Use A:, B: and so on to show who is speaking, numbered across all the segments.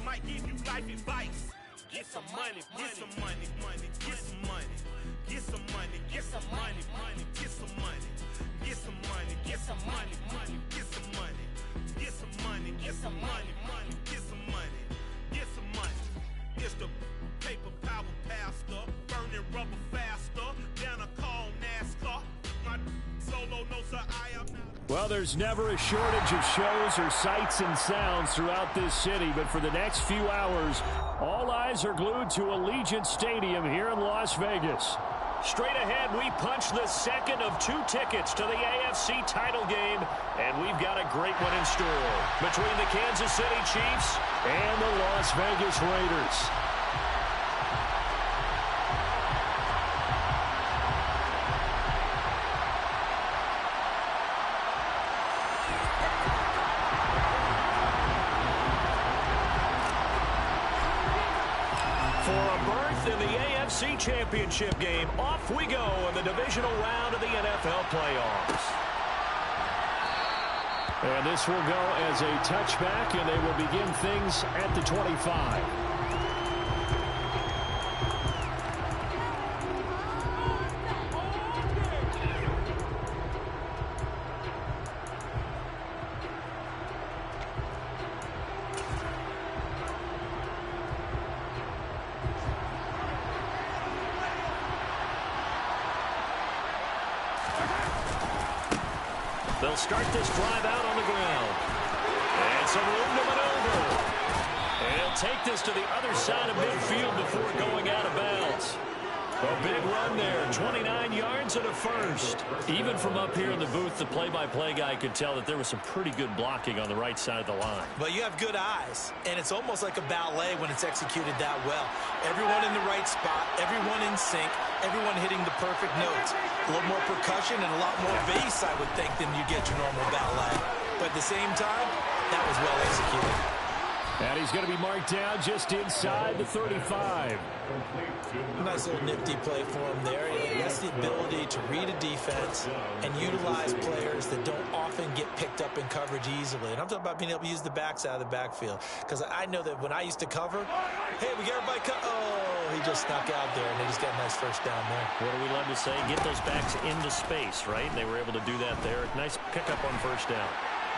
A: might give you life advice. Get some money, get some money, get some money. Get some money, get some money, get some money. Get some money, get some money, get some money. Get some money, get some money, get some money. Get some money. It's the paper power pastor, burning rubber faster than a call NASCAR. My solo knows that I am not.
B: Well, there's never a shortage of shows or sights and sounds throughout this city, but for the next few hours, all eyes are glued to Allegiant Stadium here in Las Vegas. Straight ahead, we punch the second of 2 tickets to the AFC title game, and we've got a great one in store between the Kansas City Chiefs and the Las Vegas Raiders. In the AFC Championship game, off we go in the divisional round of the NFL playoffs. And this will go as a touchback, and they will begin things at the 25. They'll start this drive out on the ground. And some room to maneuver. And he'll take this to the other side of midfield before going out of bounds. A big run there, 29 yards and a first. Even from up here in the booth, the play-by-play guy could tell that there was some pretty good blocking on the right side of the line.
C: But you have good eyes, and it's almost like a ballet when it's executed that well. Everyone in the right spot, everyone in sync, everyone hitting the perfect notes. A little more percussion and a lot more bass, I would think, than you get your normal ballet. But at the same time, that was well executed.
B: And he's going to be marked down just inside the 35.
C: Nice little nifty play for him there. He has the ability to read a defense and utilize players that don't often get picked up in coverage easily. And I'm talking about being able to use the backside of the backfield. Because I know that when I used to cover, hey, we got everybody oh, he just snuck out there, and they just got a nice first down there.
B: What do we love to say? Get those backs into space, right? And they were able to do that there. Nice pickup on first down.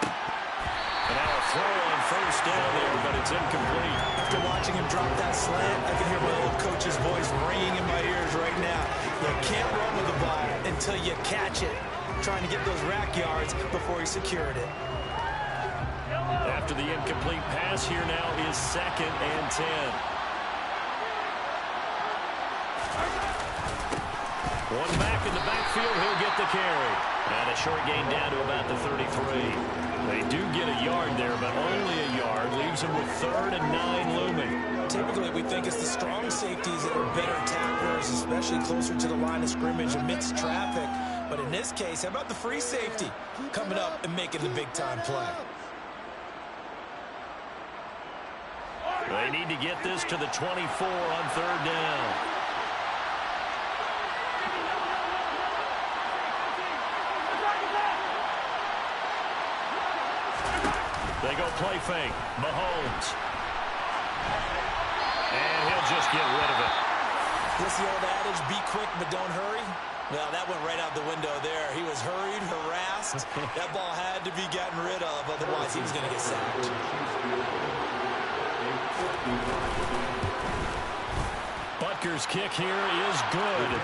B: And now a throw on first down there, but it's incomplete.
C: After watching him drop that slant, I can hear my old coach's voice ringing in my ears right now. You can't run with the ball until you catch it. Trying to get those rack yards before he secured it.
B: After the incomplete pass, here now is 2nd and 10. One back in the backfield, he'll get the carry. And a short gain down to about the 33. They do get a yard there, but only a yard. Leaves them with 3rd and 9 looming.
C: Typically, we think it's the strong safeties that are better tacklers, especially closer to the line of scrimmage amidst traffic. But in this case, how about the free safety coming up and making the big-time play?
B: They need to get this to the 24 on 3rd down. They go play fake. Mahomes. And he'll just get rid of it.
C: What's the old adage? Be quick, but don't hurry. Well, that went right out the window there. He was hurried, harassed. That ball had to be gotten rid of. Otherwise, he was going to get sacked.
B: Butker's kick here is good.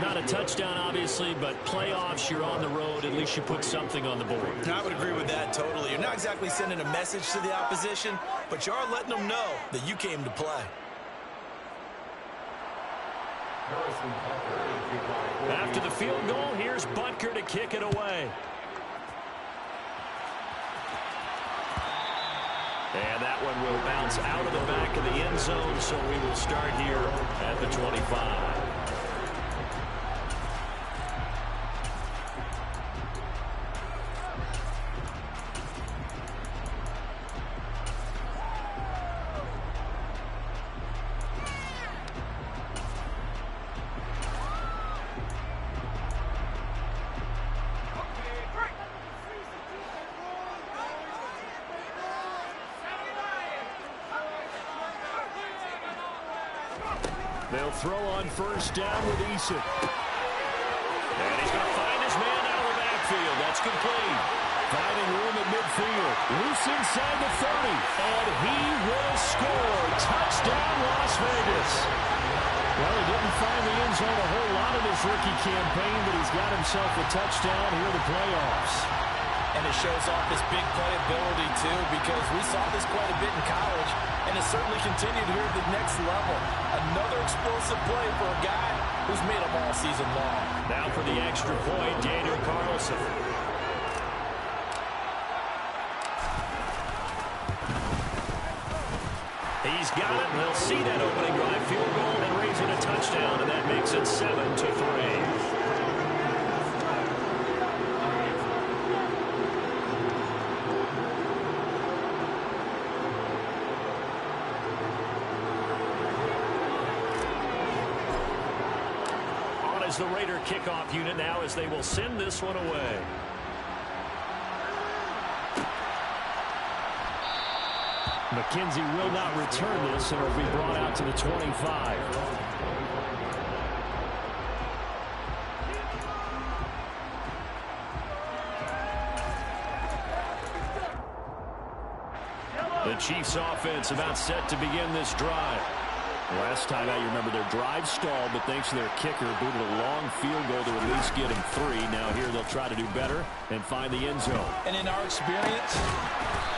B: Not a touchdown, obviously, but playoffs, you're on the road. At least you put something on the board.
C: I would agree with that totally. You're not exactly sending a message to the opposition, but you are letting them know that you came to play.
B: After the field goal, here's Butker to kick it away. And that one will bounce out of the back of the end zone, so we will start here at the 25. They'll throw on first down with Eason. And he's going to find his man out of the backfield. That's complete. Finding room at midfield. Loose inside the 30. And he will score. Touchdown, Las Vegas. Well, he didn't find the end zone a whole lot in his rookie campaign, but he's got himself a touchdown here in the playoffs.
C: And it shows off his big playability, too, because we saw this quite a bit in college, and it certainly continued here at the next level. Another explosive play for a guy who's made them all season long.
B: Now for the extra point, Daniel Carlson. He's got it. They'll see that opening drive field goal and raise it a touchdown, and that makes it 7-3. As the Raider kickoff unit now, as they will send this one away. McKenzie will not return this, and it will be brought out to the 25. The Chiefs offense about set to begin this drive. Last time out, you remember their drive stalled, but thanks to their kicker, booted a long field goal to at least get him 3. Now here they'll try to do better and find the end zone.
C: And in our experience,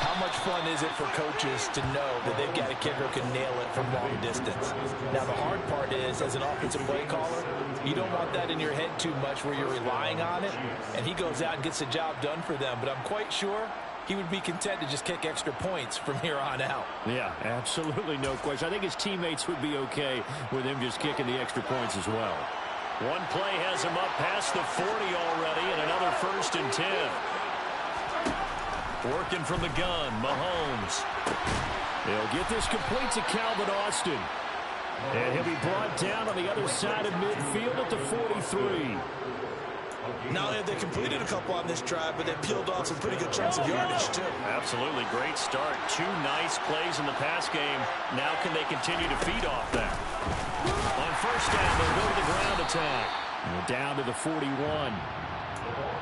C: how much fun is it for coaches to know that they've got a kicker who can nail it from long distance? Now the hard part is, as an offensive play caller, you don't want that in your head too much where you're relying on it, and he goes out and gets the job done for them. But I'm quite sure he would be content to just kick extra points from here on out.
B: Yeah, absolutely no question. I think his teammates would be okay with him just kicking the extra points as well. One play has him up past the 40 already, and another 1st and 10. Working from the gun, Mahomes. They'll get this complete to Calvin Austin. And he'll be brought down on the other side of midfield at the 43.
C: Not only have they completed a couple on this drive, but they peeled off some pretty good chunks of yardage, too.
B: Absolutely. Great start. 2 nice plays in the pass game. Now can they continue to feed off that? On first down, they'll go to the ground attack. And down to the 41.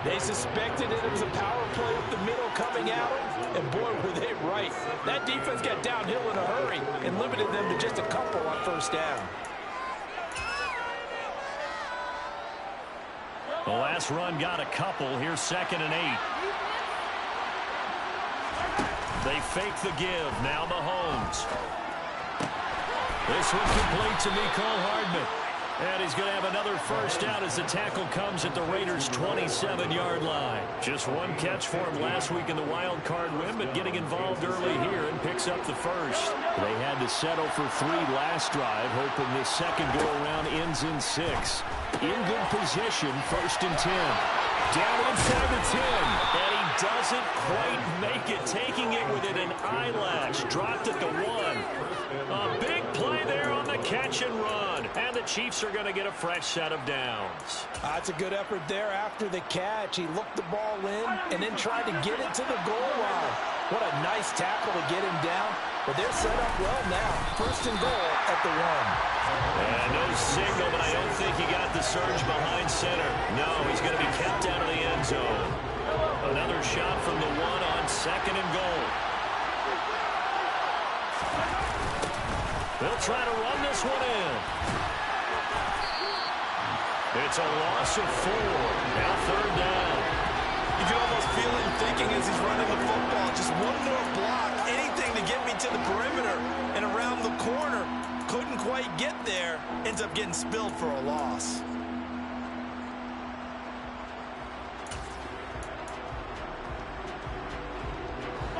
C: They suspected it was a power play up the middle coming out, and boy, were they right. That defense got downhill in a hurry and limited them to just a couple on first down.
B: The last run got a couple. Here's 2nd and 8. They fake the give. Now Mahomes. This one complete to Mecole Hardman. And he's going to have another first down as the tackle comes at the Raiders' 27-yard line. Just one catch for him last week in the wild card win, but getting involved early here and picks up the first. They had to settle for 3 last drive, hoping this second go-around ends in 6. In good position, 1st and 10. Down inside the 10. And he doesn't quite make it, taking it within an eyelash. Dropped at the 1. A big play there on the catch and run. And the Chiefs are going to get a fresh set of downs.
C: That's a good effort there after the catch. He looked the ball in and then tried to get it to the goal line. What a nice tackle to get him down. But they're set up well now. 1st and goal at the 1.
B: And no signal, but I don't think he got the surge behind center. No, he's going to be kept out of the end zone. Another shot from the 1 on 2nd and goal. They'll try to run this one in. It's a loss of 4. Now 3rd down.
C: You can almost feel him thinking as he's running the football. Just one more block, anything to get me to the perimeter and around the corner. Couldn't quite get there. Ends up getting spilled for a loss.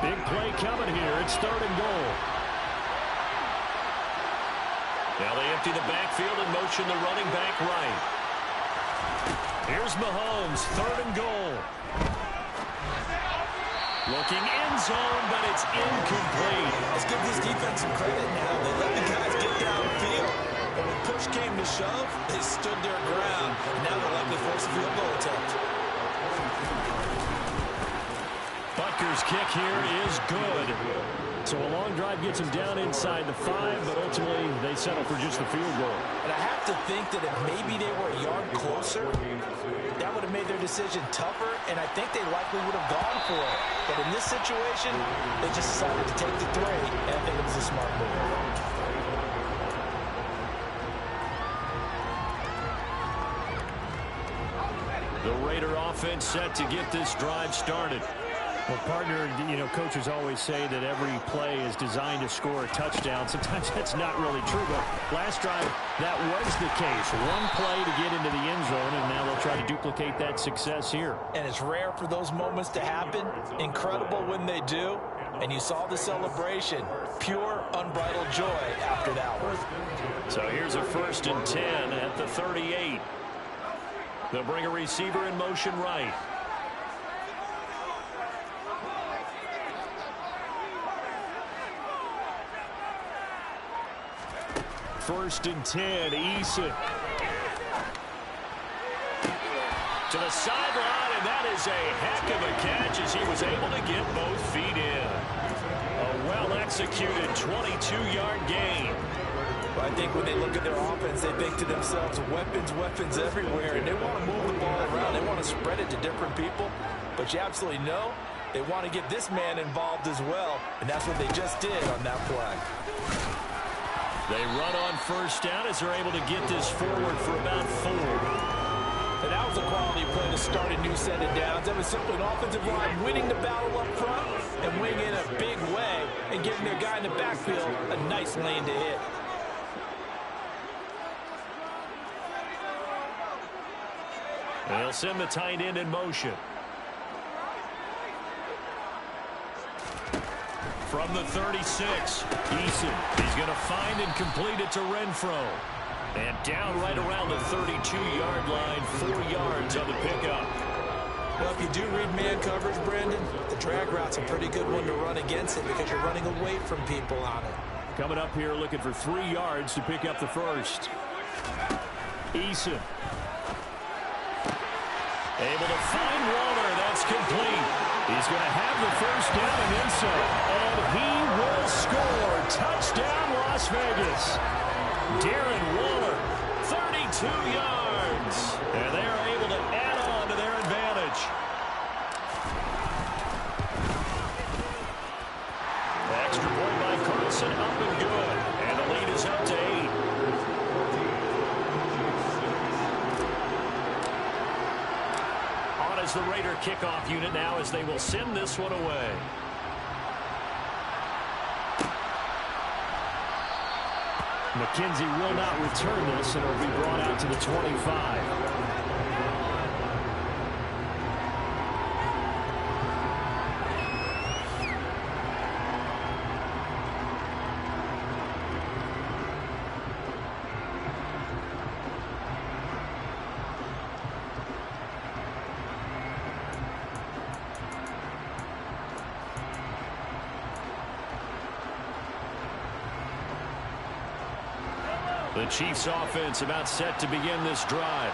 B: Big play coming here. It's 3rd and goal. Now they empty the backfield and motion the running back right. Here's Mahomes, 3rd and goal. Looking end zone, but it's incomplete.
C: Let's give this defense some credit now. They let the guys get downfield. But when push came to shove, they stood their ground. Now they're likely to force a field goal attempt.
B: Butker's kick here is good. So a long drive gets them down inside the 5, but ultimately they settle for just the field goal.
C: And I have to think that if maybe they were a yard closer, that would have made their decision tougher, and I think they likely would have gone for it. But in this situation, they just decided to take the 3, and I think it was a smart move.
B: The Raider offense set to get this drive started. Well, partner, coaches always say that every play is designed to score a touchdown. Sometimes that's not really true, but last drive, that was the case. One play to get into the end zone, and now they'll try to duplicate that success here.
C: And it's rare for those moments to happen. Incredible when they do. And you saw the celebration. Pure, unbridled joy after that one.
B: So here's a 1st and 10 at the 38. They'll bring a receiver in motion right. First and 10, Eason. To the sideline, and that is a heck of a catch as he was able to get both feet in. A well-executed 22-yard gain.
C: Well, I think when they look at their offense, they think to themselves, weapons everywhere, and they want to move the ball around. They want to spread it to different people, but you absolutely know they want to get this man involved as well, and that's what they just did on that play.
B: They run on 1st down as they're able to get this forward for about 4.
C: And that was a quality play to start a new set of downs. That was simply an offensive line winning the battle up front and winning in a big way and giving their guy in the backfield a nice lane to hit.
B: And they'll send the tight end in motion. From the 36, Eason. He's going to find and complete it to Renfro. And down right around the 32-yard line, 4 yards on the pickup.
C: Well, if you do read man coverage, Brandon, the drag route's a pretty good one to run against it because you're running away from people on it.
B: Coming up here looking for 3 yards to pick up the 1st. Eason. Able to find Waller. That's complete. He's going to have the 1st down and then some. And he will score. Touchdown, Las Vegas. Darren Waller, 32 yards. And they are able to add on to their advantage. Extra point by Carlson, up and good. And the lead is up to 8. On is the Raider kickoff unit now as they will send this one away. McKenzie will not return this, and it will be brought out to the 25. The Chiefs offense about set to begin this drive.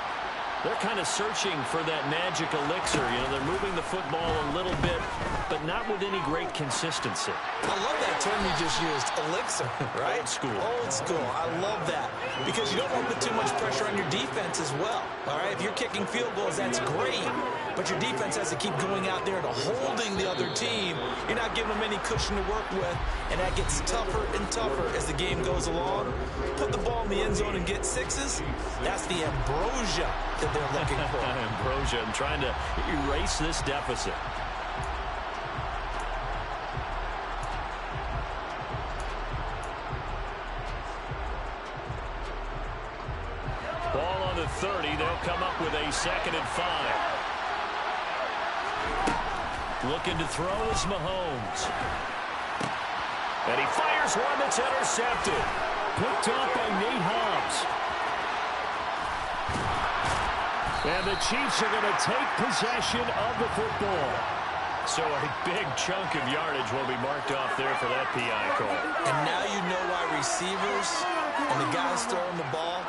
B: They're kind of searching for that magic elixir. They're moving the football a little bit, but not with any great consistency.
C: I love that term you just used, elixir, right?
B: Old school.
C: Old school. I love that because you don't want to put too much pressure on your defense as well. All right, if you're kicking field goals, that's great, but your defense has to keep going out there and holding the other team. You're not giving them any cushion to work with, and that gets tougher and tougher as the game goes along. Put the ball in the end zone and get 6s. That's the ambrosia that they're looking for.
B: Ambrosia, I'm trying to erase this deficit. Ball on the 30. They'll come up with a 2nd and 5. Looking to throw is Mahomes. And he fires one that's intercepted. Picked up by Nate Hobbs. And the Chiefs are going to take possession of the football. So a big chunk of yardage will be marked off there for that PI call.
C: And now you know why receivers and the guys throwing the ball,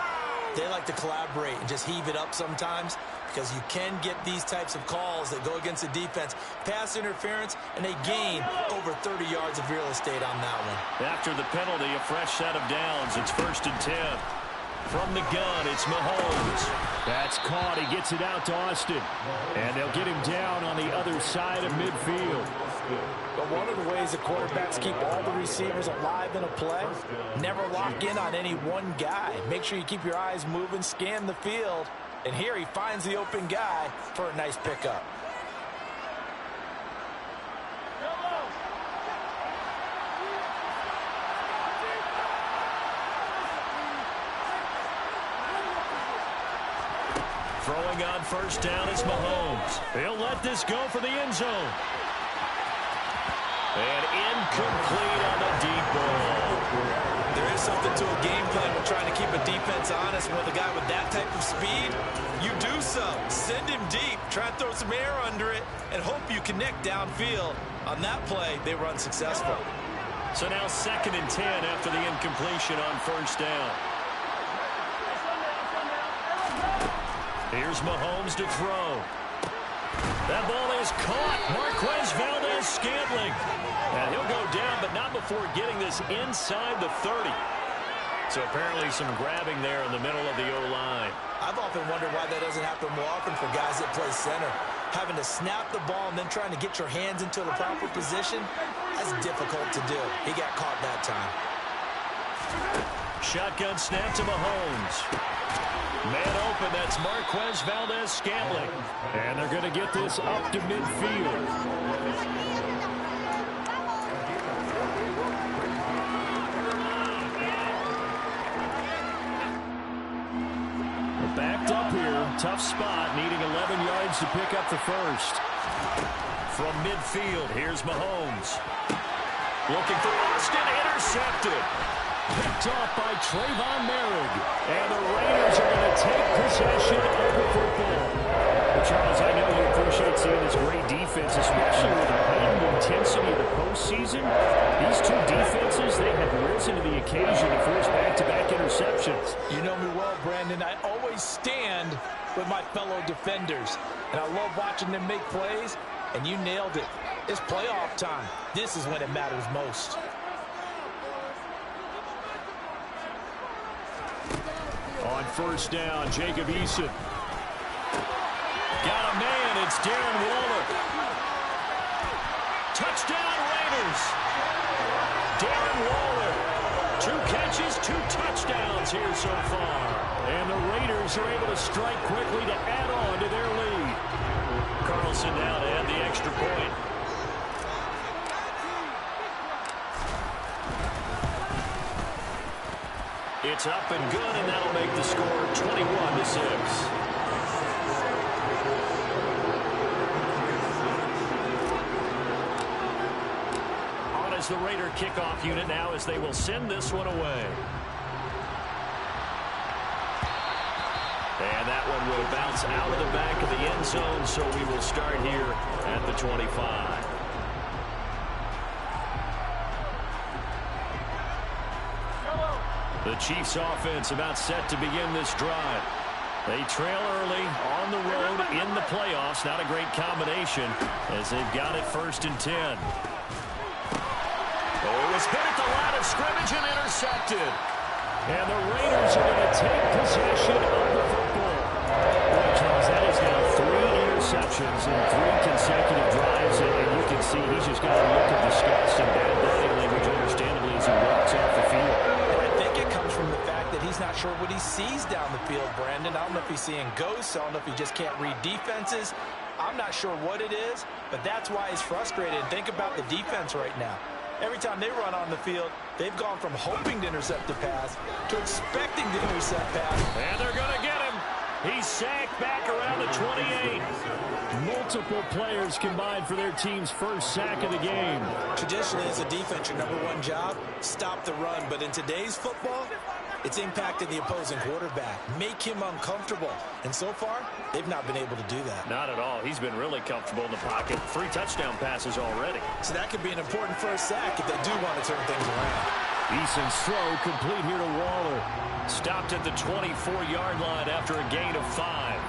C: They like to collaborate and just heave it up sometimes because you can get these types of calls that go against the defense. Pass interference, and they gain over 30 yards of real estate on that one.
B: After the penalty, a fresh set of downs. It's 1st and 10. From the gun, it's Mahomes. That's caught. He gets it out to Austin. And they'll get him down on the other side of midfield.
C: But one of the ways the quarterbacks keep all the receivers alive in a play, never lock in on any one guy. Make sure you keep your eyes moving, scan the field. And here he finds the open guy for a nice pickup.
B: Throwing on 1st down is Mahomes. He'll let this go for the end zone. And incomplete on the deep ball.
C: There is something to a game plan when trying to keep a defense honest. With a guy with that type of speed, you do so. Send him deep, try to throw some air under it, and hope you connect downfield. On that play, they were unsuccessful.
B: So now 2nd and 10 after the incompletion on 1st down. Here's Mahomes to throw. That ball is caught. Marquez Valdez-Scantling. And he'll go down, but not before getting this inside the 30. So apparently some grabbing there in the middle of the O-line.
C: I've often wondered why that doesn't happen more often for guys that play center. Having to snap the ball and then trying to get your hands into the proper position, that's difficult to do. He got caught that time.
B: Shotgun snap to Mahomes. Man open, that's Marquez Valdez-Scantling. And they're going to get this up to midfield. We're backed up here. Tough spot, needing 11 yards to pick up the first. From midfield, here's Mahomes. Looking for Austin, intercepted. Picked off by Trayvon Merrick. And the Raiders are going to take possession of the football. Well, Charles, I know you appreciate seeing this great defense, especially with the heightened intensity of the postseason. These two defenses, they have risen to the occasion to force back-to-back interceptions.
C: You know me well, Brandon. I always stand with my fellow defenders. And I love watching them make plays, and you nailed it. It's playoff time. This is when it matters most.
B: On 1st down, Jacob Eason. Got a man, it's Darren Waller. Touchdown Raiders. Darren Waller. 2 catches, 2 touchdowns here so far. And the Raiders are able to strike quickly to add on to their lead. Carlson now to add the extra point. It's up and good, and that'll make the score 21-6. On as the Raider kickoff unit now as they will send this one away. And that one will bounce out of the back of the end zone, so we will start here at the 25. The Chiefs offense about set to begin this drive. They trail early on the road in the playoffs. Not a great combination as they've got it 1st and 10. Oh, it was hit at the line of scrimmage and intercepted. And the Raiders are going to take possession of the football. Boy, Charles, that is now 3 interceptions in 3 consecutive drives. And you can see he's just got a look of disgust and bad body language, understandably, as he walks off the field.
C: From the fact that he's not sure what he sees down the field, Brandon. I don't know if he's seeing ghosts. I don't know if he just can't read defenses. I'm not sure what it is, but that's why he's frustrated. And think about the defense right now. Every time they run on the field, they've gone from hoping to intercept the pass to expecting to intercept pass.
B: And they're going to get him. He's sacked back around the 28. Multiple players combined for their team's first sack of the game.
C: Traditionally, as a defense, your #1 job, stop the run. But in today's football, it's impacted the opposing quarterback. Make him uncomfortable. And so far, they've not been able to do that.
B: Not at all. He's been really comfortable in the pocket. 3 touchdown passes already.
C: So that could be an important first sack if they do want to turn things around.
B: Eason's throw complete here to Waller. Stopped at the 24-yard line after a gain of 5.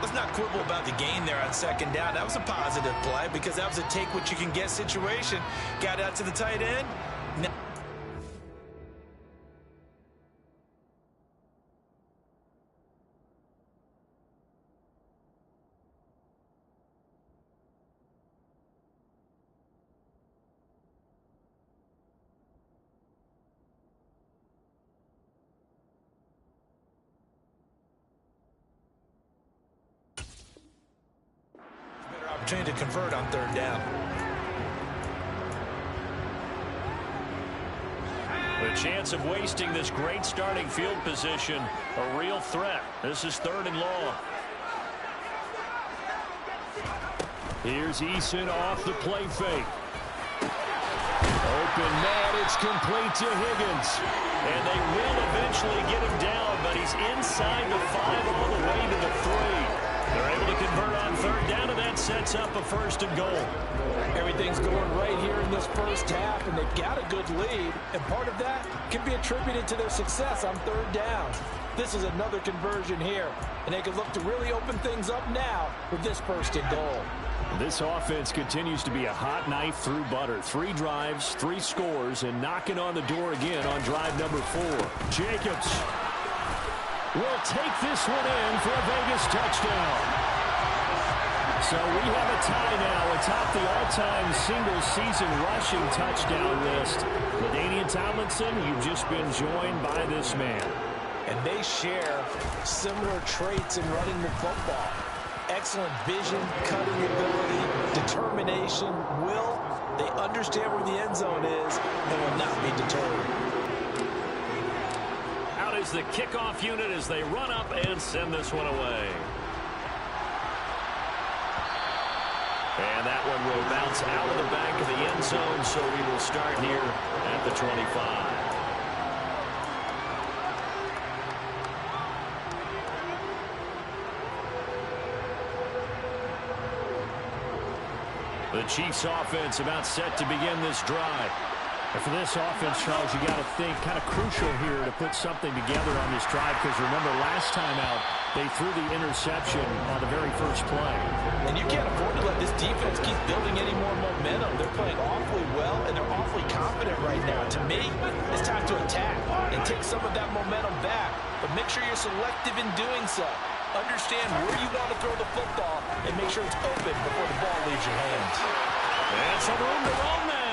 C: Let's not quibble about the gain there on second down. That was a positive play because that was a take-what-you-can-get situation. Got out to the tight end. Now opportunity to convert on third down.
B: The chance of wasting this great starting field position, a real threat. This is 3rd and long. Here's Eason off the play fake. Open man, it's complete to Higgins. And they will eventually get him down, but he's inside the 5 all the way to the 3. They're able to convert on third down, and that sets up a 1st and goal.
C: Everything's going right here in this first half, and they've got a good lead. And part of that can be attributed to their success on third down. This is another conversion here, and they can look to really open things up now with this 1st and goal.
B: This offense continues to be a hot knife through butter. 3 drives, 3 scores, and knocking on the door again on drive number 4. Jacobs will take this one in for a Vegas touchdown. So we have a tie now atop the all-time single-season rushing touchdown list. LaDainian Tomlinson, you've just been joined by this man.
C: And they share similar traits in running the football. Excellent vision, cutting ability, determination, will. They understand where the end zone is and will not be deterred.
B: Is the kickoff unit as they run up and send this one away. And that one will bounce out of the back of the end zone, so we will start here at the 25. The Chiefs offense about set to begin this drive. And for this offense, Charles, you got to think kind of crucial here to put something together on this drive, because remember last time out they threw the interception on the very first play.
C: And you can't afford to let this defense keep building any more momentum. They're playing awfully well, and they're awfully confident right now. To me, it's time to attack and take some of that momentum back. But make sure you're selective in doing so. Understand where you want to throw the football and make sure it's open before the ball leaves your hands.
B: And some room to roam now.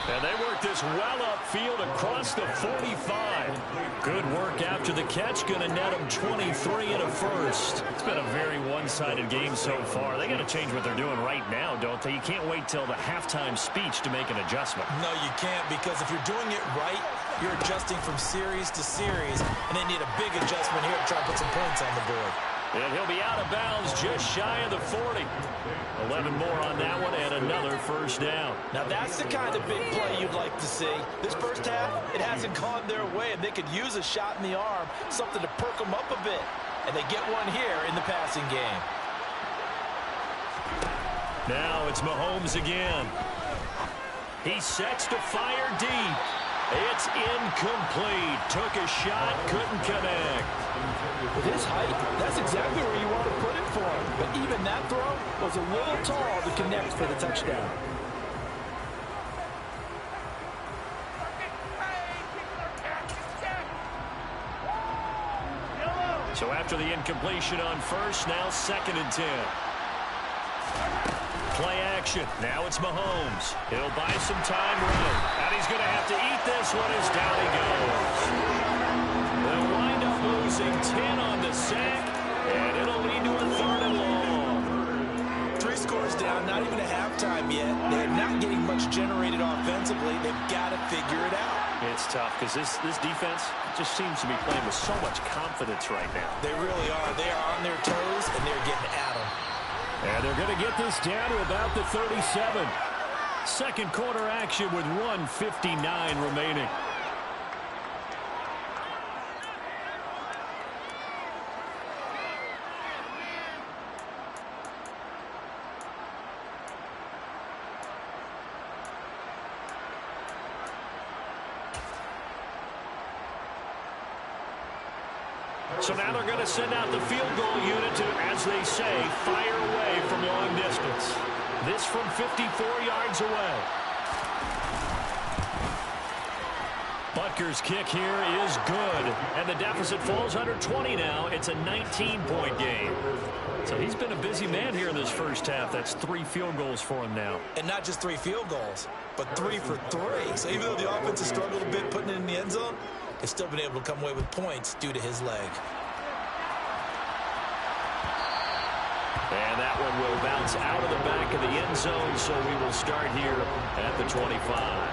B: And they work this well upfield across the 45. Good work after the catch. Going to net them 23 and a 1st. It's been a very one-sided game so far. They got to change what they're doing right now, don't they? You can't wait till the halftime speech to make an adjustment.
C: No, you can't, because if you're doing it right, you're adjusting from series to series, and they need a big adjustment here to try to put some points on the board.
B: And he'll be out of bounds just shy of the 40. 11 more on that one and another 1st down.
C: Now that's the kind of big play you'd like to see. This first half, it hasn't gone their way, and they could use a shot in the arm, something to perk them up a bit. And they get one here in the passing game.
B: Now it's Mahomes again. He sets to fire deep. It's incomplete. Took a shot, couldn't connect.
C: With his height, that's exactly where you want to put it for him. But even that throw was a little tall to connect for the touchdown.
B: So after the incompletion on 1st, now 2nd and 10. Play action. Now it's Mahomes. He'll buy some time running. And he's going to have to eat this one as down he goes. They'll wind up losing 10 on the sack, and it'll lead to a 3rd and long.
C: 3 scores down, not even a halftime yet. They're not getting much generated offensively. They've got to figure it out.
B: It's tough because this defense just seems to be playing with so much confidence right now.
C: They really are. They are on their toes, and they're getting at them.
B: And they're going to get this down to about the 37. 2nd quarter action with 1:59 remaining. So now they're going to send out the field goal unit to, as they say, fire away from long distance. This from 54 yards away. Butker's kick here is good. And the deficit falls under 20 now. It's a 19-point game. So he's been a busy man here in this first half. That's 3 field goals for him now.
C: And not just 3 field goals, but 3 for 3. So even though the offense has struggled a bit putting it in the end zone, they've still been able to come away with points due to his leg.
B: And that one will bounce out of the back of the end zone, so we will start here at the 25.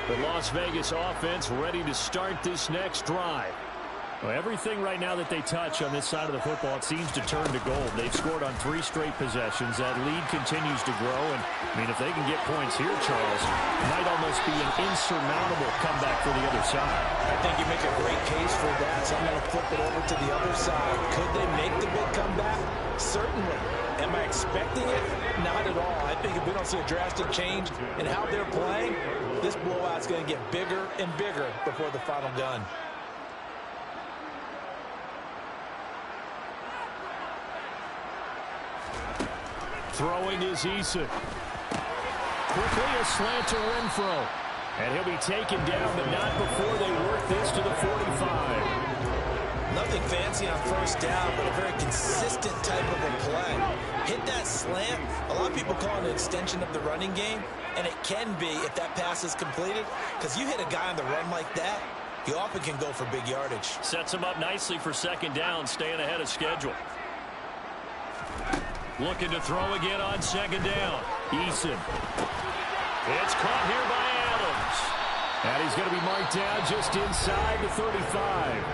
B: The Las Vegas offense ready to start this next drive. Well, everything right now that they touch on this side of the football, it seems to turn to gold. They've scored on 3 straight possessions. That lead continues to grow. And, I mean, if they can get points here, Charles, it might almost be an insurmountable comeback for the other side.
C: I think you make a great case for that. So I'm going to flip it over to the other side. Could they make the big comeback? Certainly. Am I expecting it? Not at all. I think if we don't see a drastic change in how they're playing, this blowout's going to get bigger and bigger before the final gun.
B: Throwing is Eason. Quickly a slant to Renfro. And he'll be taken down, but not before they work this to the 45.
C: Nothing fancy on first down, but a very consistent type of a play. Hit that slant. A lot of people call it an extension of the running game, and it can be if that pass is completed, because you hit a guy on the run like that, he often can go for big yardage.
B: Sets him up nicely for second down, staying ahead of schedule. Looking to throw again on second down. Eason. It's caught here by Adams. And he's going to be marked down just inside the 35.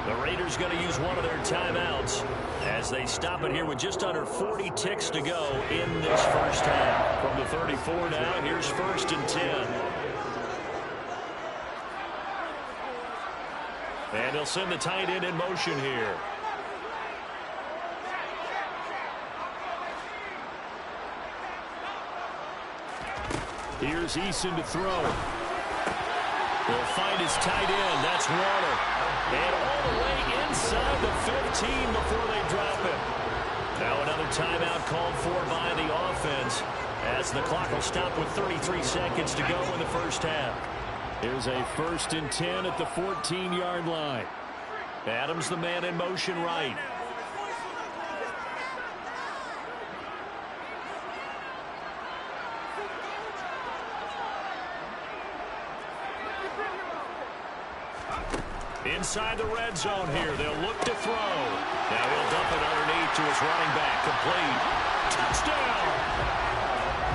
B: The Raiders going to use one of their timeouts as they stop it here with just under 40 ticks to go in this first half. From the 34 now, here's 1st and 10. And they'll send the tight end in motion here. Here's Eason to throw. He'll find his tight end. That's Waller. And all the way inside the 15 before they drop him. Now another timeout called for by the offense as the clock will stop with 33 seconds to go in the first half. Here's a 1st and 10 at the 14-yard line. Adams the man in motion right. Inside the red zone here. They'll look to throw. Now he'll dump it underneath to his running back. Complete. Touchdown!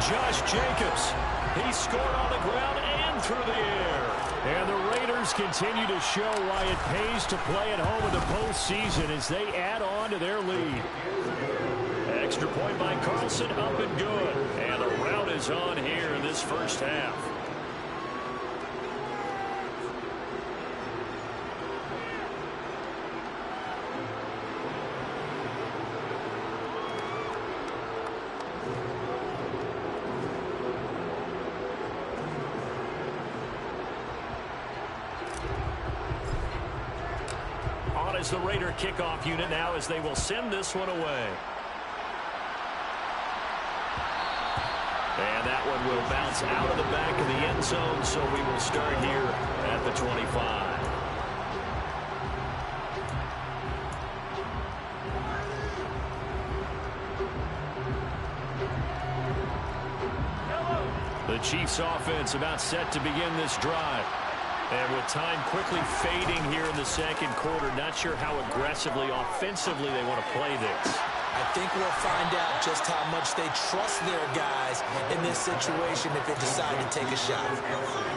B: Josh Jacobs. He scored on the ground and through the air. And the Raiders continue to show why it pays to play at home in the postseason as they add on to their lead. Extra point by Carlson, up and good. And the rout is on here in this first half. Is the Raider kickoff unit now as they will send this one away. And that one will bounce out of the back of the end zone, so we will start here at the 25. The Chiefs offense about set to begin this drive. And with time quickly fading here in the second quarter, not sure how aggressively, offensively they want to play this.
C: I think we'll find out just how much they trust their guys in this situation if they decide to take a shot.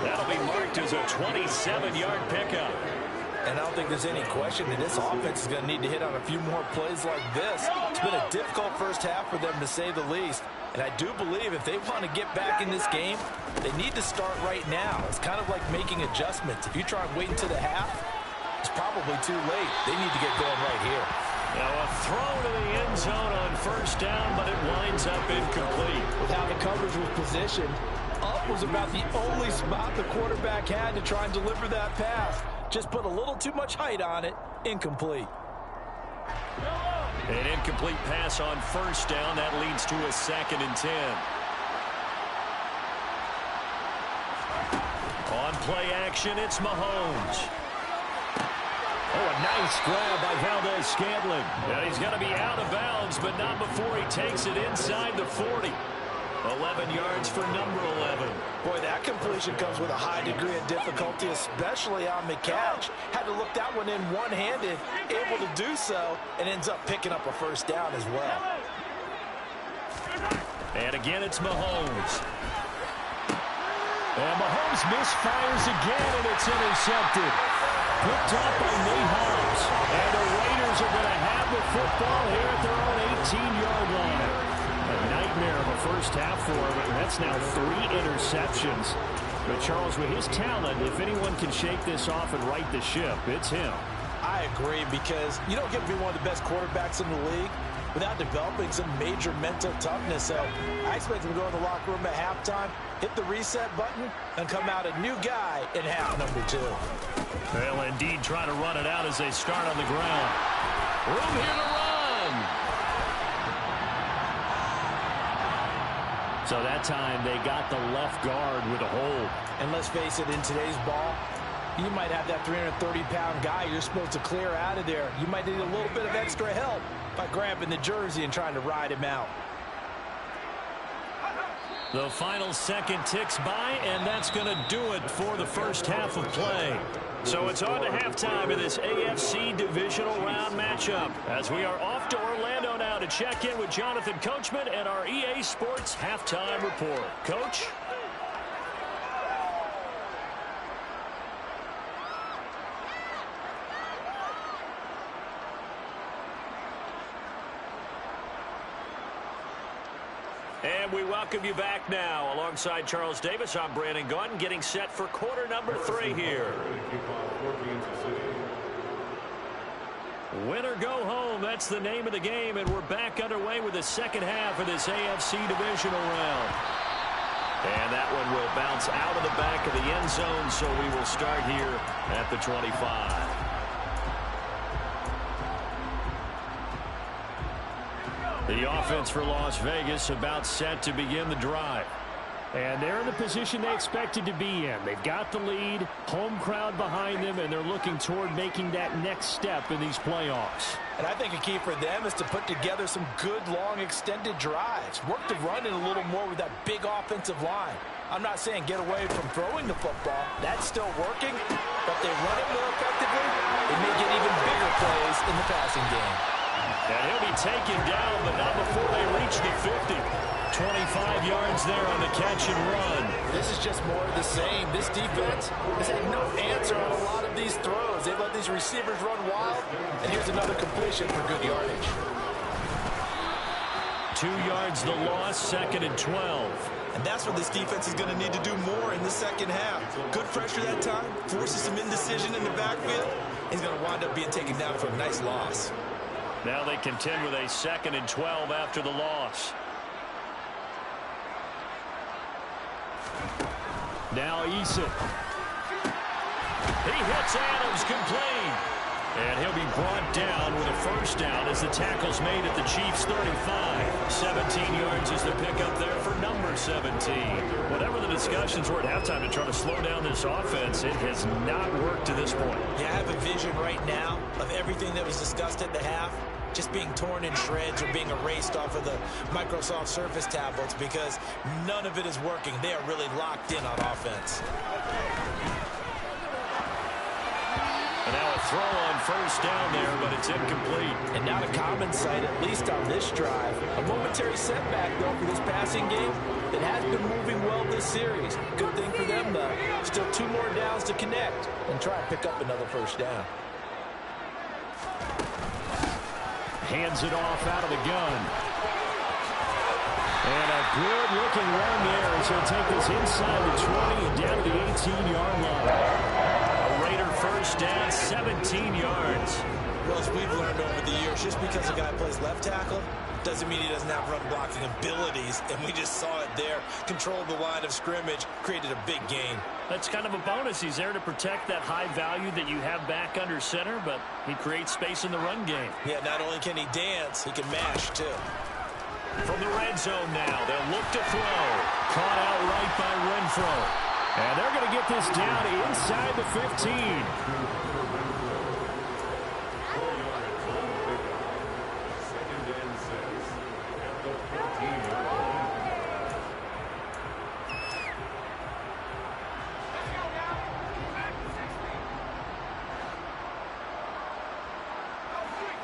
B: That'll be marked as a 27-yard pickup.
C: And I don't think there's any question that this offense is going to need to hit on a few more plays like this. It's been a difficult first half for them, to say the least. And I do believe if they want to get back in this game, they need to start right now. It's kind of like making adjustments. If you try and wait until the half, it's probably too late. They need to get going right here.
B: Now a throw to the end zone on first down, but it winds winds up incomplete.
C: With how the coverage was positioned, up was about the only spot the quarterback had to try and deliver that pass. Just put a little too much height on it. Incomplete.
B: An incomplete pass on first down. That leads to a 2nd and 10. On play action, it's Mahomes. Oh, a nice grab by Valdez-Scantling. And he's going to be out of bounds, but not before he takes it inside the 40. 11 yards for number 11.
C: Boy, that completion comes with a high degree of difficulty, especially on the catch. Had to look that one in one-handed, able to do so, and ends up picking up a first down as well.
B: And again, it's Mahomes. And Mahomes misfires again, and it's intercepted. Picked up by Nate Hobbs. And the Raiders are going to have the football here at their own 18-yard line. A nightmare of a first half for him, and that's now 3 interceptions. But Charles, with his talent, if anyone can shake this off and right the ship, it's him.
C: I agree, because you don't get to be one of the best quarterbacks in the league without developing some major mental toughness. So I expect him to go in the locker room at halftime, hit the reset button, and come out a new guy in half number 2.
B: They'll indeed try to run it out as they start on the ground. Room here to run. So that time they got the left guard with a hold.
C: And let's face it, in today's ball, you might have that 330-pound guy you're supposed to clear out of there. You might need a little bit of extra help by grabbing the jersey and trying to ride him out.
B: The final second ticks by, and that's going to do it for the first half of play. So it's on to halftime of this AFC divisional round matchup as we are off to Orlando now to check in with Jonathan Coachman and our EA Sports halftime report. Coach? And we welcome you back now. Alongside Charles Davis, I'm Brandon Gaudin, getting set for quarter number 3 here. Win or go home, that's the name of the game, and we're back underway with the second half of this AFC divisional round. And that one will bounce out of the back of the end zone, so we will start here at the 25. The offense for Las Vegas about set to begin the drive. And they're in the position they expected to be in. They've got the lead, home crowd behind them, and they're looking toward making that next step in these playoffs.
C: And I think a key for them is to put together some good, long, extended drives. Work the run in a little more with that big offensive line. I'm not saying get away from throwing the football. That's still working. But they run it more effectively, they may get even bigger plays in the passing game.
B: And he'll be taken down, but not before they reach the 50. 25 yards there on the catch and run.
C: This is just more of the same. This defense has had no answer on a lot of these throws. They've let these receivers run wild, and here's another completion for good yardage.
B: 2 yards the loss, 2nd and 12.
D: And that's what this defense is going to need to do more in the second half. Good pressure that time, forces some indecision in the backfield. He's going to wind up being taken down for a nice loss.
B: Now they contend with a 2nd and 12 after the loss. Now Eason. He hits Adams complete. And he'll be brought down with a first down as the tackle's made at the Chiefs' 35. 17 yards is the pickup there for number 17. Whatever the discussions were at halftime to try to slow down this offense, it has not worked to this point.
C: Yeah, I have a vision right now of everything that was discussed at the half just being torn in shreds or being erased off of the Microsoft Surface tablets because none of it is working. They are really locked in on offense.
B: And now a throw on first down there, but it's incomplete.
C: And not a common sight, at least on this drive. A momentary setback, though, for this passing game that has been moving well this series. Good thing for them, though. Still 2 more downs to connect and try and pick up another first down.
B: Hands it off out of the gun. And a good-looking run there as he'll take this inside the 20 and down to the 18-yard line. A Raider first down, 17 yards.
C: Well, as we've learned over the years, just because a guy plays left tackle doesn't mean he doesn't have run blocking abilities, and we just saw it there. Controlled the line of scrimmage, created a big gain.
B: That's kind of a bonus. He's there to protect that high value that you have back under center, but he creates space in the run game.
C: Yeah, not only can he dance, he can mash, too.
B: From the red zone now, they'll look to throw. Caught out right by Renfro. And they're going to get this down inside the 15.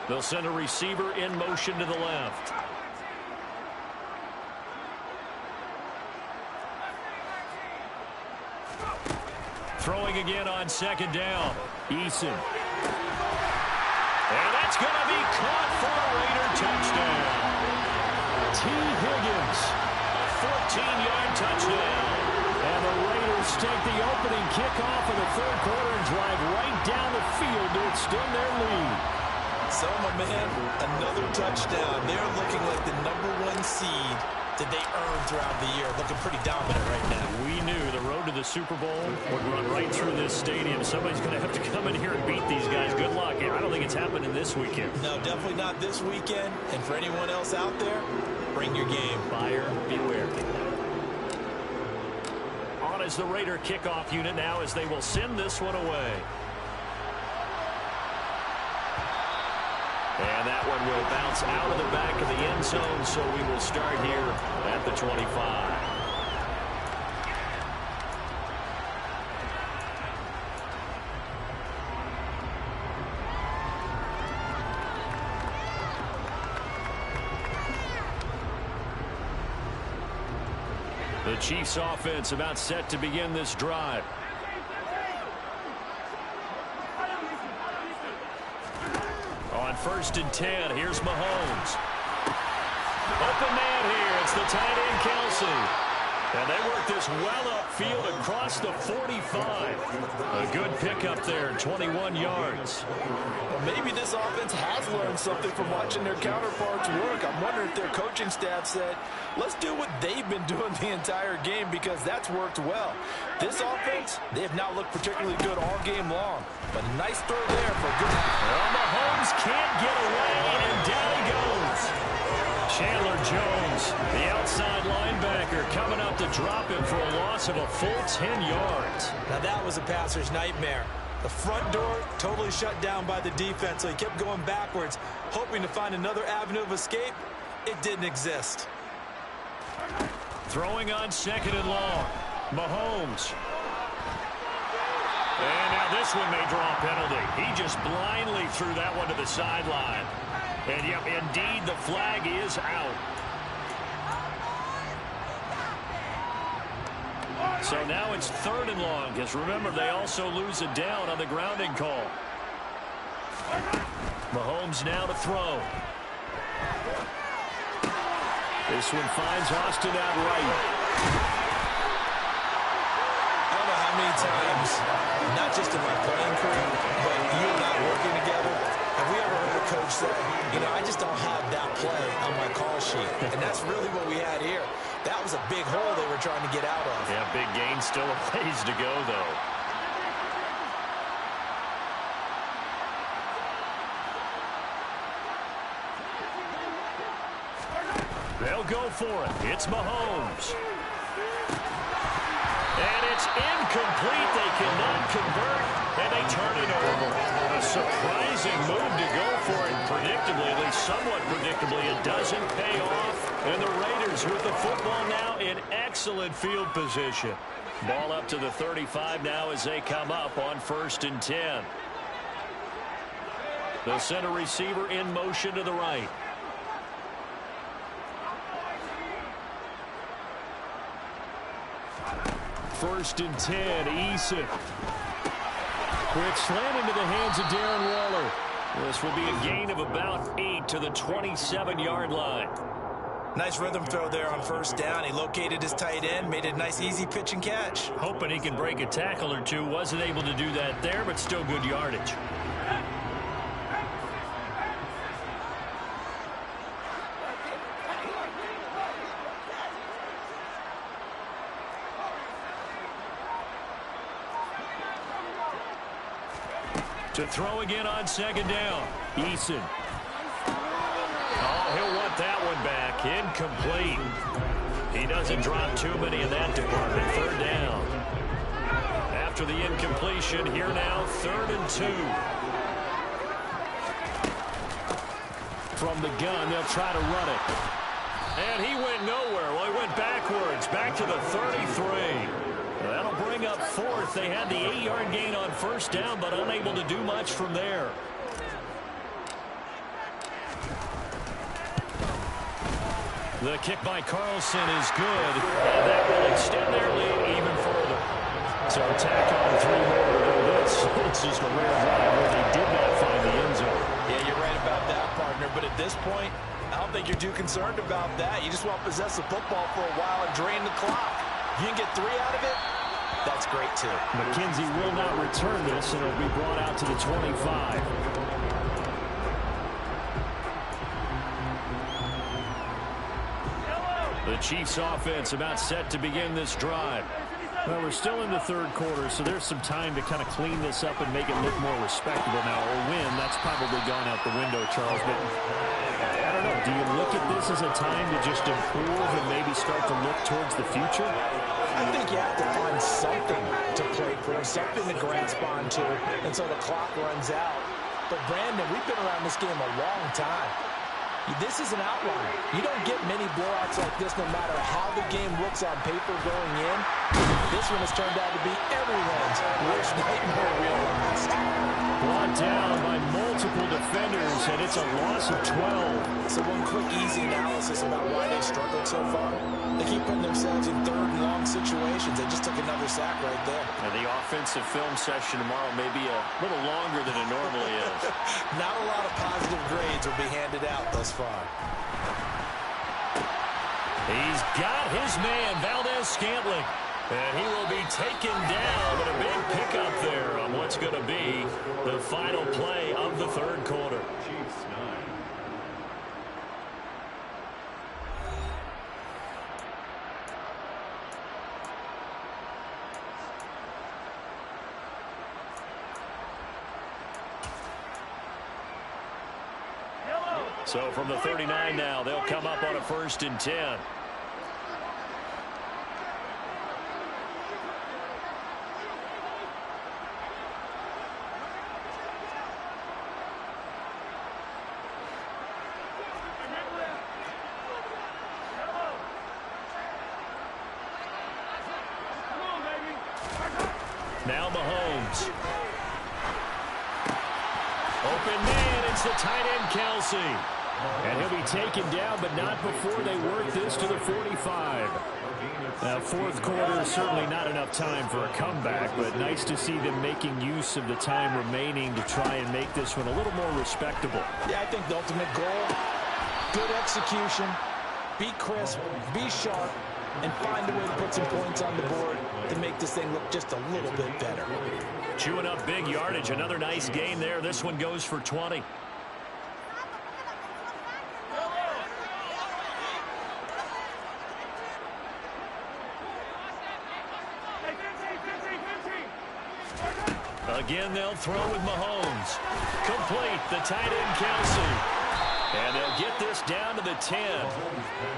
B: They'll send a receiver in motion to the left. Throwing again on second down. Eason. And that's going to be caught for a Raider touchdown. T. Higgins. A 14-yard touchdown. And the Raiders take the opening kickoff of the third quarter and drive right down the field to extend their lead.
C: So, my man, another touchdown. They're looking like the #1 seed that they earned throughout the year. Looking pretty dominant right now.
B: We knew the road to the Super Bowl would run right through this stadium. Somebody's going to have to come in here and beat these guys. Good luck. I don't think it's happening this weekend.
C: No, definitely not this weekend. And for anyone else out there, bring your game.
B: Buyer beware. On is the Raider kickoff unit now as they will send this one away. And that one will bounce out of the back of the end zone, so we will start here at the 25. The Chiefs offense about set to begin this drive. On 1st and 10, here's Mahomes. Open man here. It's the tight end, Kelsey. And they work this well upfield across the 45. A good pickup there, 21 yards.
D: Well, maybe this offense has learned something from watching their counterparts work. I'm wondering if their coaching staff said, let's do what they've been doing the entire game because that's worked well. This offense, they have not looked particularly good all game long. But a nice throw there for a good...
B: Well, Mahomes can't get away, and down he goes. Chandler Jones, the outside linebacker, coming up to drop him for a loss of a full 10 yards.
C: Now that was a passer's nightmare. The front door totally shut down by the defense, so he kept going backwards, hoping to find another avenue of escape. It didn't exist.
B: Throwing on 2nd and long. Mahomes. And now this one may draw a penalty. He just blindly threw that one to the sideline. And, yep, indeed, the flag is out. So now it's 3rd and long, because remember, they also lose a down on the grounding call. Mahomes now to throw. This one finds Austin out right.
C: I don't know how many times, not just in my playing career, but you and I working together, have we ever heard a coach say, you know, I just don't have that play on my call sheet. And that's really what we had here. That was a big hole they were trying to get out of.
B: Yeah, big gain, still a ways to go, though. They'll go for it. It's Mahomes. And it's incomplete. They cannot convert, and they turn it over. A surprising move to go for it. Predictably, at least somewhat predictably, it doesn't pay off. And the Raiders with the football now in excellent field position. Ball up to the 35 now as they come up on 1st and 10. They'll send a receiver in motion to the right. First and 10, Eason. Quick slant into the hands of Darren Waller. This will be a gain of about 8 to the 27-yard line.
C: Nice rhythm throw there on 1st down. He located his tight end, made a nice easy pitch and catch.
B: Hoping he can break a tackle or two. Wasn't able to do that there, but still good yardage. To throw again on second down. Eason. Oh, he'll want that one back. Incomplete. He doesn't drop too many in that department. Third down. After the incompletion, here now, 3rd and 2. From the gun, they'll try to run it. And he went nowhere. Well, he went backwards, back to the 33. That'll bring up 4th. They had the 8-yard gain on 1st down, but unable to do much from there. The kick by Carlson is good, and that will extend their lead even further. So tack on 3 more. It's just a rare drive where they did not find the end zone.
D: Yeah, you're right about that, partner. But at this point, I don't think you're too concerned about that. You just want to possess the football for a while and drain the clock. If you can get 3 out of it, that's great, too.
B: McKenzie will not return this, and it'll be brought out to the 25. The Chiefs offense about set to begin this drive. Well, we're still in the 3rd quarter, so there's some time to kind of clean this up and make it look more respectable now. A win, that's probably gone out the window, Charles. But I don't know. Do you look at this as a time to just improve and maybe start to look towards the future?
C: I think you have to find something to play for, something to grasp onto until the clock runs out. But, Brandon, we've been around this game a long time. This is an outlier. You don't get many blowouts like this no matter how the game looks on paper going in. This one has turned out to be everyone's worst nightmare realized.
B: Brought down by multiple defenders, and it's a loss of 12.
C: So one quick, easy analysis about why they struggled so far. They keep putting themselves in 3rd and long situations. They just took another sack right there.
B: And the offensive film session tomorrow may be a little longer than it normally is.
C: Not a lot of positive grades will be handed out thus far.
B: He's got his man, Valdez-Scantling. And he will be taken down, but a big pickup there on what's going to be the final play of the 3rd quarter. So from the 39 now, they'll come up on a 1st and 10. Now Mahomes. Open man, it's the tight end Kelsey. And he'll be taken down, but not before they work this to the 45. Now, 4th quarter, certainly not enough time for a comeback, but nice to see them making use of the time remaining to try and make this one a little more respectable.
C: Yeah, I think the ultimate goal, good execution, be crisp, be sharp, and find a way to put some points on the board to make this thing look just a little bit better.
B: Chewing up big yardage. Another nice gain there. This one goes for 20. Again, they'll throw with Mahomes. Complete. The tight end, Kelsey. And they'll get this down to the 10.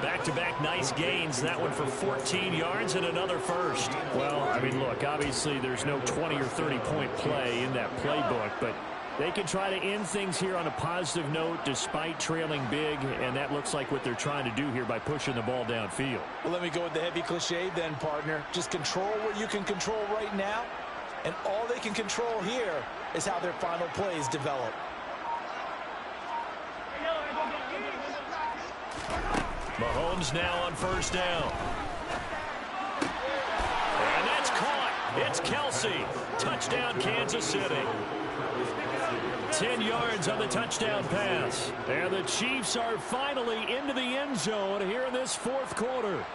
B: Back-to-back nice gains. That one for 14 yards and another first. Well, I mean, look, obviously there's no 20 or 30-point play in that playbook, but they can try to end things here on a positive note despite trailing big, and that looks like what they're trying to do here by pushing the ball downfield.
C: Well, let me go with the heavy cliche then, partner. Just control what you can control right now, and all they can control here is how their final plays develop.
B: Mahomes now on 1st down. And that's caught. It's Kelsey. Touchdown, Kansas City. 10 yards on the touchdown pass. And the Chiefs are finally into the end zone here in this 4th quarter.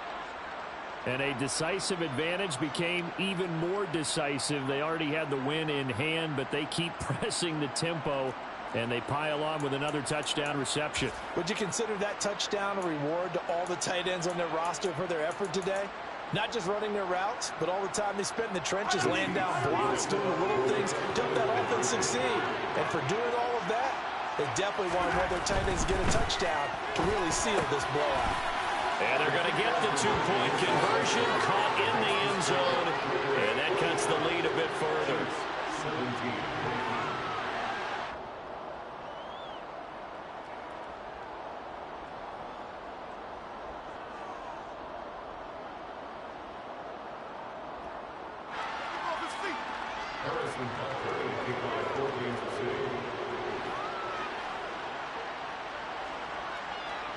B: And a decisive advantage became even more decisive. They already had the win in hand, but they keep pressing the tempo, and they pile on with another touchdown reception.
C: Would you consider that touchdown a reward to all the tight ends on their roster for their effort today? Not just running their routes, but all the time they spent in the trenches, laying down blocks, doing the little things to help that offense succeed. And for doing all of that, they definitely wanted one of their tight ends to get a touchdown to really seal this blowout.
B: And they're going to get the two-point conversion, caught in the end zone, and that cuts the lead a bit further. 17.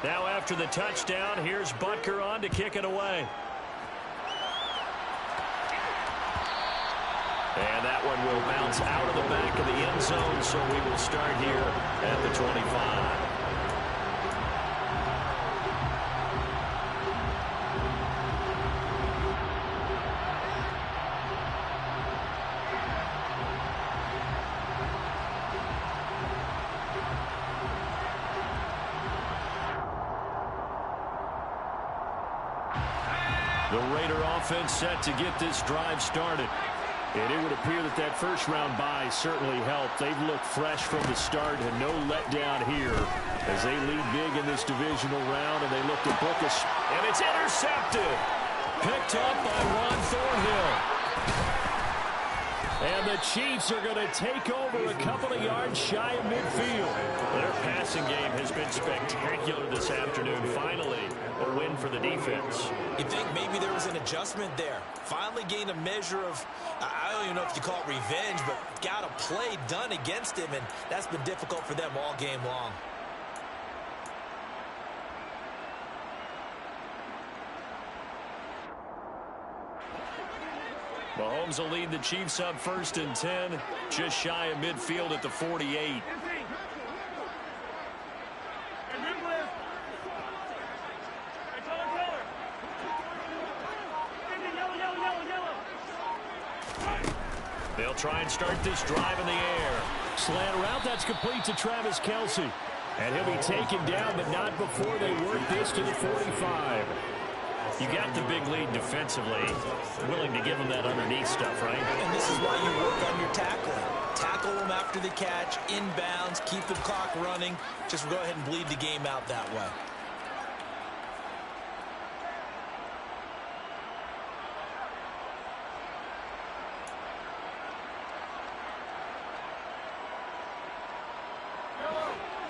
B: Now after the touchdown, here's Butker on to kick it away. And that one will bounce out of the back of the end zone, so we will start here at the 25. The Raider offense set to get this drive started. And it would appear that that first-round bye certainly helped. They've looked fresh from the start and no letdown here as they lead big in this divisional round, and they look to book us. And it's intercepted. Picked up by Ron Thornhill. And the Chiefs are going to take over a couple of yards shy of midfield. Their passing game has been spectacular this afternoon. Finally, a win for the defense.
C: You think maybe there was an adjustment there. Finally gained a measure of, I don't even know if you call it revenge, but got a play done against him, and that's been difficult for them all game long.
B: Mahomes will lead the Chiefs up 1st and 10, just shy of midfield at the 48. They'll try and start this drive in the air. Slant route, that's complete to Travis Kelce. And he'll be taken down, but not before they work this to the 45. You got the big lead defensively. Willing to give them that underneath stuff, right?
C: And this is why you work on your tackling. Tackle them after the catch, inbounds, keep the clock running. Just go ahead and bleed the game out that way.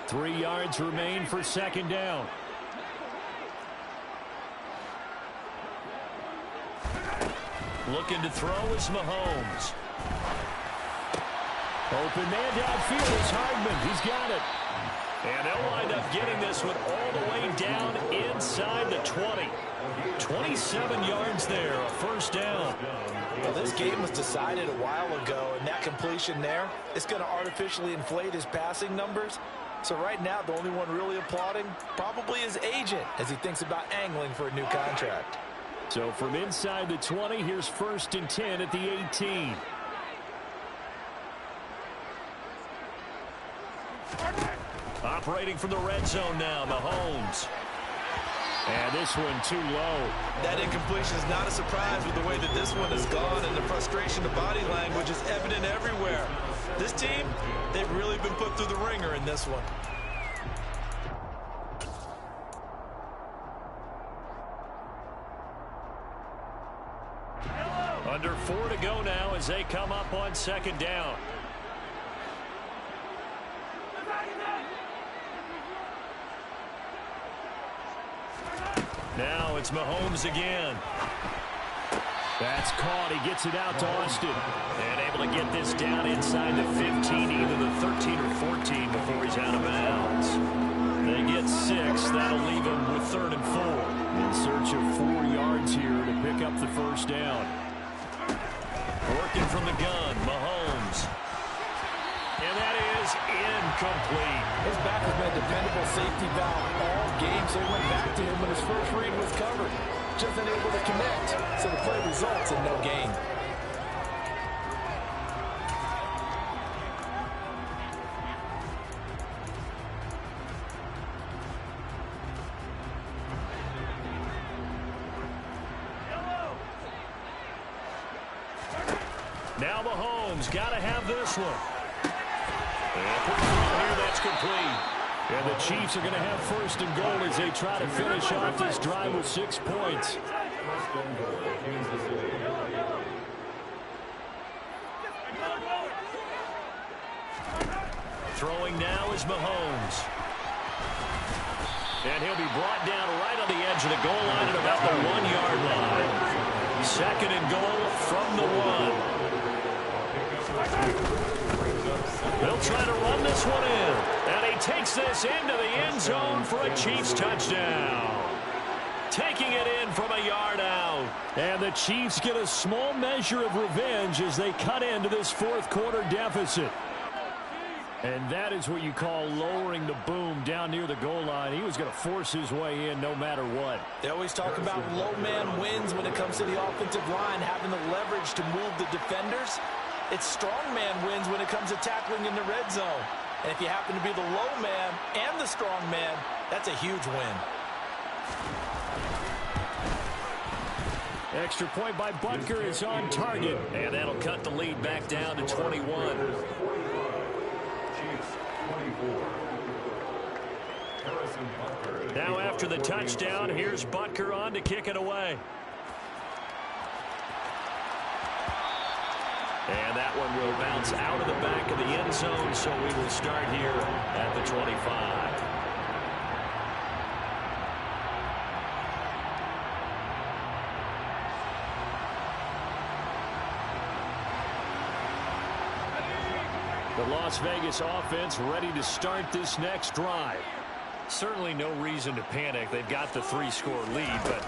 B: Three yards remain for second down. Looking to throw is Mahomes. Open man downfield is Hardman. He's got it. And they'll wind up getting this one all the way down inside the 20. 27 yards there, a first down.
C: Well, this game was decided a while ago, and that completion there, it's going to artificially inflate his passing numbers. So right now, the only one really applauding probably his agent as he thinks about angling for a new contract.
B: So from inside the 20, here's 1st and 10 at the 18. Operating from the red zone now, Mahomes. And this one too low.
C: That incompletion is not a surprise with the way that this one has gone, and the frustration of body language is evident everywhere. This team, they've really been put through the ringer in this one.
B: Under 4 to go now as they come up on second down. Now it's Mahomes again. That's caught. He gets it out to Austin. And able to get this down inside the 15, either the 13 or 14 before he's out of bounds. They get 6. That'll leave him with 3rd and 4. In search of 4 yards here to pick up the first down. Working from the gun, Mahomes. And that is incomplete.
C: His back has been a dependable safety valve all game, so he went back to him when his first read was covered. Just unable to connect, so the play results in no gain.
B: Now Mahomes got to have this one. And put through here, that's complete. And the Chiefs are going to have first and goal as they try to finish off this drive with 6 points. Throwing now is Mahomes. And he'll be brought down right on the edge of the goal line at about the 1-yard line. Second and goal from the 1. They'll try to run this one in. And he takes this into the end zone for a Chiefs touchdown. Taking it in from a yard out. And the Chiefs get a small measure of revenge as they cut into this fourth quarter deficit. And that is what you call lowering the boom down near the goal line. He was going to force his way in no matter what.
C: They always talk about low man wins when it comes to the offensive line, having the leverage to move the defenders. It's strong man wins when it comes to tackling in the red zone. And if you happen to be the low man and the strong man, that's a huge win.
B: Extra point by Butker is on target. And that'll cut the lead back down to 21. Now after the touchdown, here's Butker on to kick it away. And that one will bounce out of the back of the end zone, so we will start here at the 25. The Las Vegas offense ready to start this next drive. Certainly no reason to panic. They've got the 3-score lead, but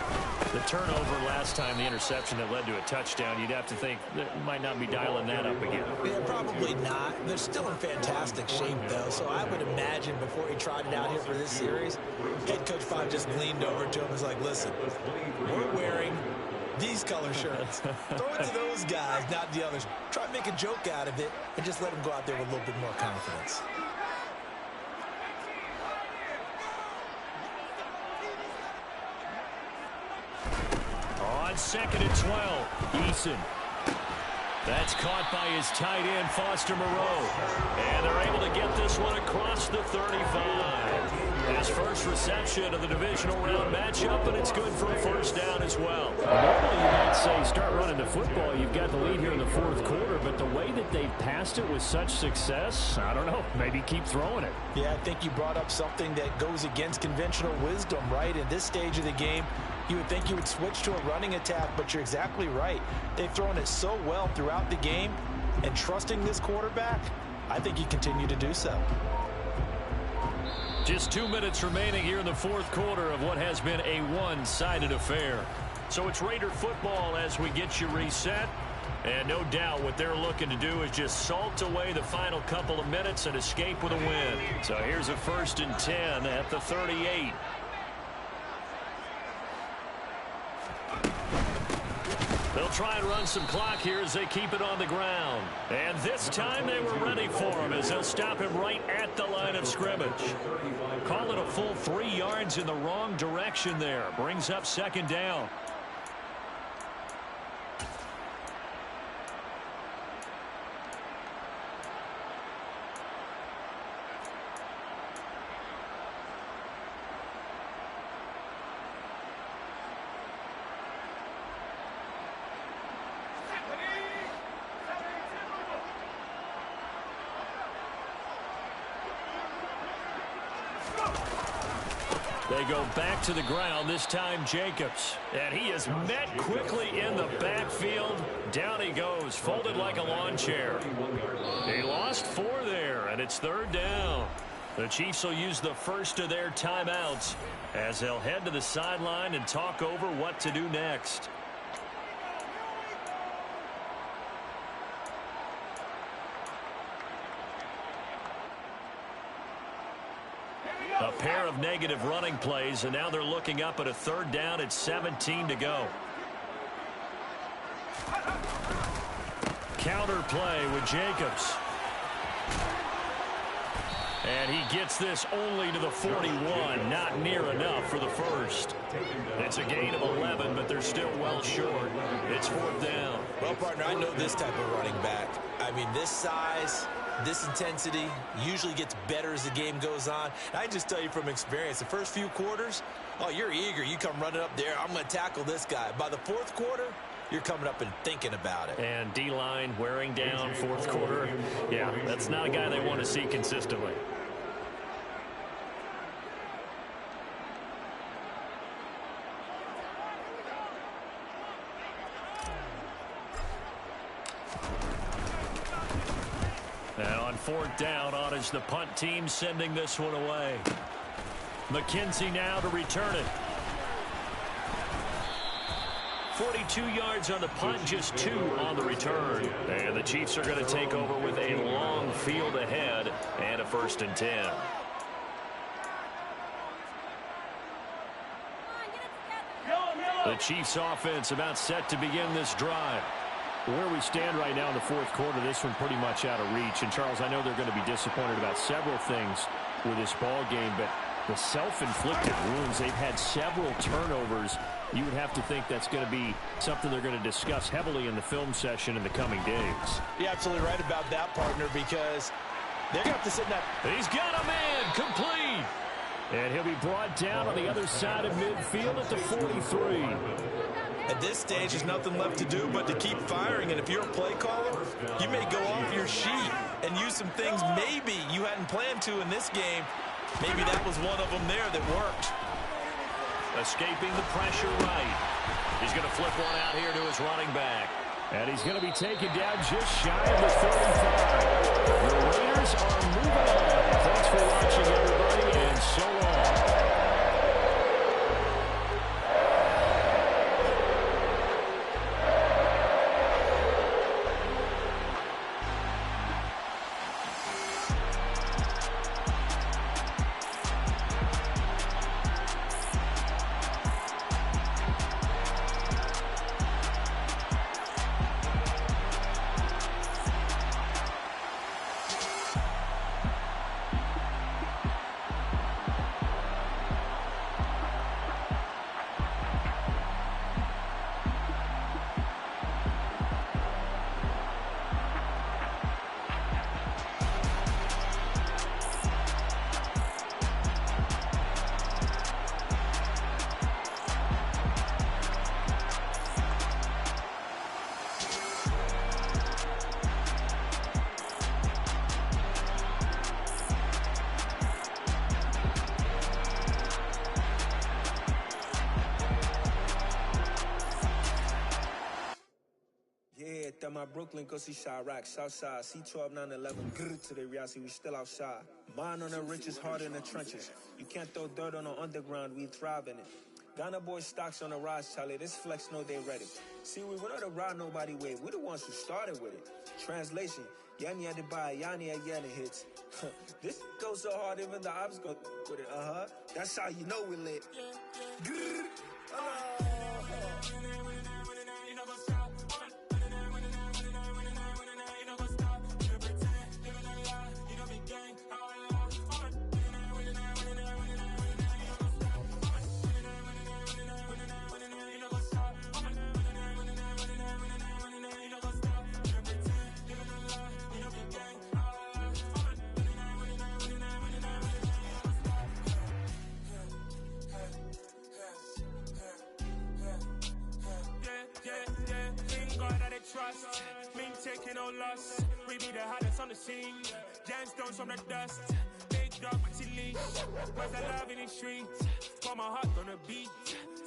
B: the turnover last time, the interception that led to a touchdown, you'd have to think they might not be dialing that up again.
C: Yeah, probably not. They're still in fantastic shape, though, so I would imagine before he tried it out here for this series, head coach probably just leaned over to him and was like, listen, we're wearing these color shirts. Throw it to those guys, not the others. Try to make a joke out of it and just let them go out there with a little bit more confidence.
B: On second and 12, Eason. That's caught by his tight end, Foster Moreau. And they're able to get this one across the 35. His first reception of the divisional round matchup, and it's good for a first down as well. Normally you might say start running the football. You've got the lead here in the fourth quarter, but the way that they've passed it with such success, I don't know, maybe keep throwing it.
C: Yeah, I think you brought up something that goes against conventional wisdom, right? In this stage of the game, you would think you would switch to a running attack, but you're exactly right. They've thrown it so well throughout the game, and trusting this quarterback, I think you continue to do so.
B: Just 2 minutes remaining here in the fourth quarter of what has been a one-sided affair. So it's Raider football as we get you reset. And no doubt what they're looking to do is just salt away the final couple of minutes and escape with a win. So here's a 1st and 10 at the 38. They'll try and run some clock here as they keep it on the ground. And this time they were ready for him as they'll stop him right at the line of scrimmage. Call it a full 3 yards in the wrong direction there. Brings up second down. They go back to the ground, this time Jacobs. And he is met quickly in the backfield. Down he goes, folded like a lawn chair. He lost 4 there, and it's 3rd down. The Chiefs will use the first of their timeouts as they'll head to the sideline and talk over what to do next. A pair of negative running plays, and now they're looking up at a 3rd down at 17 to go. Counter play with Jacobs. And he gets this only to the 41. Not near enough for the first. It's a gain of 11, but they're still well short. It's 4th down.
C: Well, partner, I know this type of running back. I mean, this size, this intensity usually gets better as the game goes on. And I just tell you from experience, the first few quarters, oh, you're eager. You come running up there, I'm going to tackle this guy. By the 4th quarter, you're coming up and thinking about it.
B: And D-line wearing down 4th quarter. Yeah, that's not a guy they want to see consistently. And on 4th down, on is the punt team sending this one away. McKenzie now to return it. 42 yards on the punt, just 2 on the return. And the Chiefs are going to take over with a long field ahead and a 1st and 10. The Chiefs offense about set to begin this drive. Where we stand right now in the 4th quarter, this one pretty much out of reach. And, Charles, I know they're going to be disappointed about several things with this ball game, but the self-inflicted wounds, they've had several turnovers. You would have to think that's going to be something they're going to discuss heavily in the film session in the coming days.
C: You're absolutely right about that, partner, because they're going to have to sit in that.
B: He's got a man complete. And he'll be brought down on the other side of midfield at the 43.
C: At this stage, there's nothing left to do but to keep firing. And if you're a play caller, you may go off your sheet and use some things maybe you hadn't planned to in this game. Maybe that was one of them there that worked.
B: Escaping the pressure right. He's going to flip one out here to his running back. And he's going to be taken down just shy of the 35. The Raiders are moving on. Thanks for watching, everybody, and so long.
E: My Brooklyn, go see Chirac, Southside, C12, 911, grrr to the reality, we still outside. Mine on the richest, heart in the trenches. You can't throw dirt on the underground, we thrive in it. Ghana boys stocks on the rise, Charlie, this flex know they ready. See, we went on the ride, nobody wait, we the ones who started with it. Translation, Yanni had to buy, Yanni had Yanni hits. This goes so hard, even the ops go with it, That's how you know we lit. Grrr,
A: Trust, me taking no loss. We be the hottest on the scene. Gemstones from the dust. Big dog with your leash. Where's the love in the streets? Pour my heart on the beat.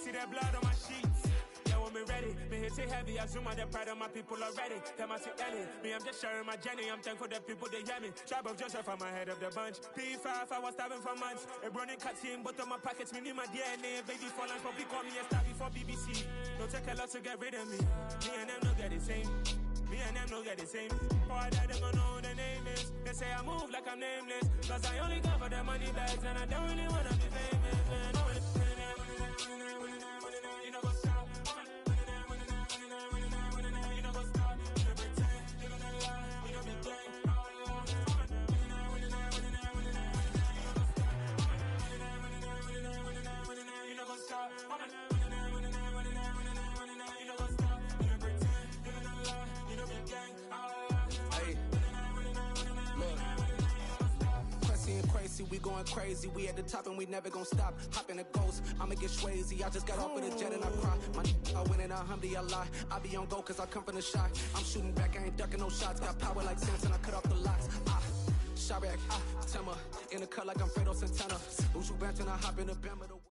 A: See that blood on my sheets. Yeah, when me ready, me hit it heavy. I zoom out the pride of my people already. Them I see Ellie. Me, I'm just sharing my journey. I'm thankful that people they hear me. Tribe of Joseph, I'm ahead of the bunch. P5, I was starving for months. A running cut team, but on my pockets, me need my DNA. Baby for lunch, but we call me a star before BBC. Don't take a lot to get rid of me. Me and them don't get the same. Me and them don't get the same. Boy, that they gonna know who the name is. They say I move like I'm nameless. Cause I only go for the money bags and I don't really wanna be famous, man. You know what's up? You know what's up? You know pretend. You gonna lie. You know be gang.
F: going crazy. We at the top and we never gonna stop. Hop in the ghost, I'ma get Swayze. I just got off of the jet and I cry. My I win in a Humvee, I lie. I be on go cause I come from the shot. I'm shooting back, I ain't ducking no shots. Got power like Samson, I cut off the locks. Shot back, Timmer. In the cut like I'm Fredo Santana. Uju Banton, I hop in the Bama.